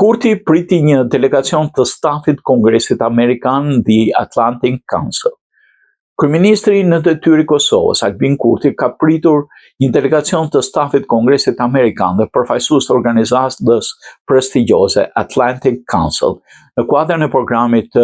Kurti priti një delegacion të stafit Kongresit Amerikan The Atlantic Council. Kryeministri në detyrë i Kosovës, Albin Kurti, ka pritur një delegacion të stafit Kongresit Amerikan dhe përfaqësues të organizatës prestigjioze Atlantic Council në kuadrin e programit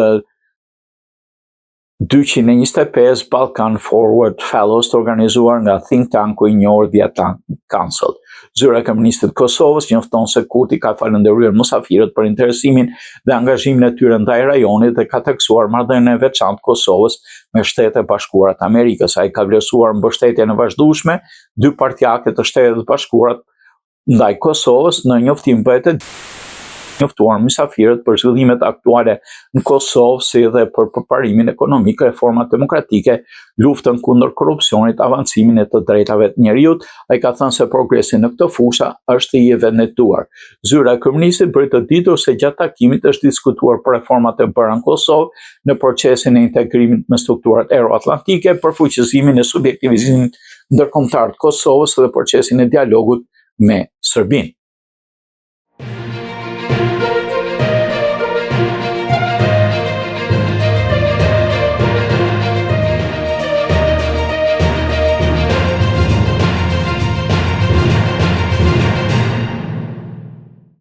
225 Balkan Forward Fellows të organizuar nga think tanku i njohur The Atlantic Council. Zyra e Komunistët të Kosovës njofton se Kurti ka falendëruar mysafirët për interesimin dhe angazhimin e tyre ndaj rajonit dhe ka theksuar marrëdhënien e veçantë Kosovës me Shtetet e Bashkuara të Amerikës. Ai ka vlerësuar mbështetjen e vazhdueshme dypartjake të Shtetit të Bashkuara ndaj Kosovës në njoftim bëhet njoftuar mysafirët për zhvillimet aktuale në Kosovë, si dhe për përparimin ekonomik, reformat demokratike, luftën kundër korrupsionit, avancimin e të drejtave të njerëzit. Ai ka thënë se progresi në këtë fushë është i vërtetuar. Zyra e Komunistëve bëri të ditur se gjatë takimit është diskutuar për reformat e bëra në Kosovë në procesin e integrimit me strukturat euroatlantike, për fuqizimin e subjektivizimit ndërkombëtar të Kosovës dhe procesin e dialogut me Serbinë.